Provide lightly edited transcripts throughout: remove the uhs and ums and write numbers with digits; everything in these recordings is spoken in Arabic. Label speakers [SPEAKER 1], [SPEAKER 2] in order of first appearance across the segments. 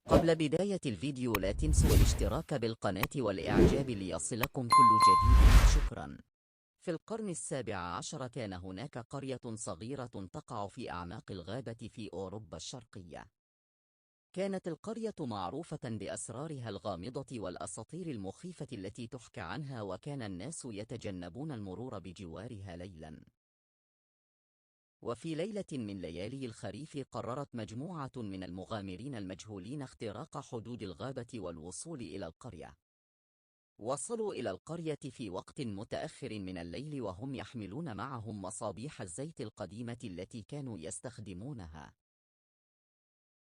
[SPEAKER 1] قبل بداية الفيديو لا تنسوا الاشتراك بالقناة والإعجاب ليصلكم كل جديد. شكرا. في القرن ال17 كان هناك قرية صغيرة تقع في أعماق الغابة في أوروبا الشرقية. كانت القرية معروفة بأسرارها الغامضة والأساطير المخيفة التي تحكى عنها، وكان الناس يتجنبون المرور بجوارها ليلاً. وفي ليلة من ليالي الخريف قررت مجموعة من المغامرين المجهولين اختراق حدود الغابة والوصول إلى القرية. وصلوا إلى القرية في وقت متأخر من الليل وهم يحملون معهم مصابيح الزيت القديمة التي كانوا يستخدمونها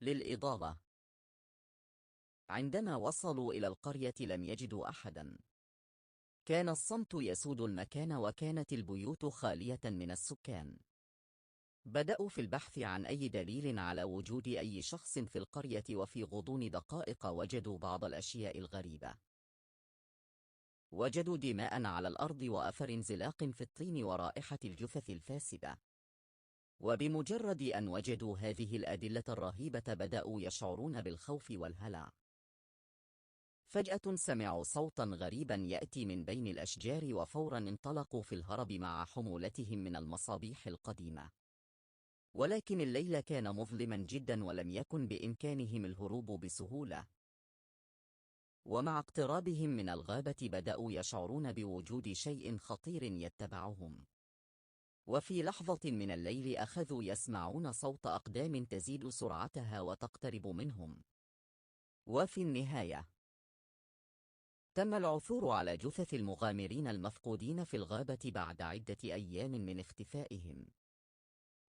[SPEAKER 1] للإضاءة. عندما وصلوا إلى القرية لم يجدوا أحدا. كان الصمت يسود المكان وكانت البيوت خالية من السكان. بدأوا في البحث عن أي دليل على وجود أي شخص في القرية، وفي غضون دقائق وجدوا بعض الأشياء الغريبة. وجدوا دماء على الأرض وأثر انزلاق في الطين ورائحة الجثث الفاسدة. وبمجرد أن وجدوا هذه الأدلة الرهيبة بدأوا يشعرون بالخوف والهلع. فجأة سمعوا صوتا غريبا يأتي من بين الأشجار، وفورا انطلقوا في الهرب مع حمولتهم من المصابيح القديمة. ولكن الليل كان مظلما جدا ولم يكن بإمكانهم الهروب بسهولة. ومع اقترابهم من الغابة بدأوا يشعرون بوجود شيء خطير يتبعهم. وفي لحظة من الليل أخذوا يسمعون صوت أقدام تزيد سرعتها وتقترب منهم. وفي النهاية تم العثور على جثث المغامرين المفقودين في الغابة بعد عدة أيام من اختفائهم.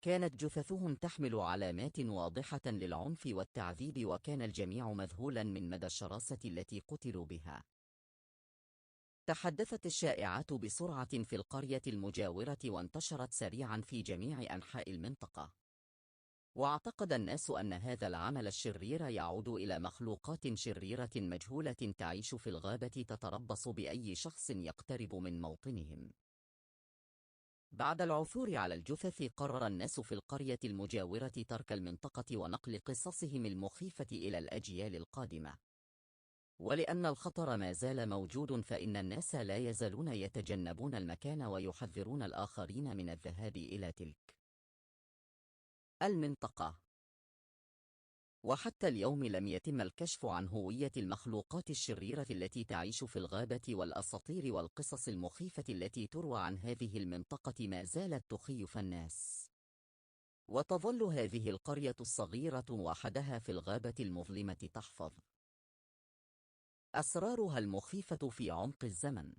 [SPEAKER 1] كانت جثثهم تحمل علامات واضحة للعنف والتعذيب، وكان الجميع مذهولا من مدى الشراسة التي قتلوا بها. تحدثت الشائعات بسرعة في القرية المجاورة وانتشرت سريعا في جميع أنحاء المنطقة. واعتقد الناس أن هذا العمل الشرير يعود إلى مخلوقات شريرة مجهولة تعيش في الغابة تتربص بأي شخص يقترب من موطنهم. بعد العثور على الجثث قرر الناس في القرية المجاورة ترك المنطقة ونقل قصصهم المخيفة إلى الأجيال القادمة. ولأن الخطر ما زال موجود فإن الناس لا يزالون يتجنبون المكان ويحذرون الآخرين من الذهاب إلى تلك المنطقة. وحتى اليوم لم يتم الكشف عن هوية المخلوقات الشريرة التي تعيش في الغابة، والأساطير والقصص المخيفة التي تروى عن هذه المنطقة ما زالت تخيف الناس. وتظل هذه القرية الصغيرة وحدها في الغابة المظلمة تحفظ أسرارها المخيفة في عمق الزمن.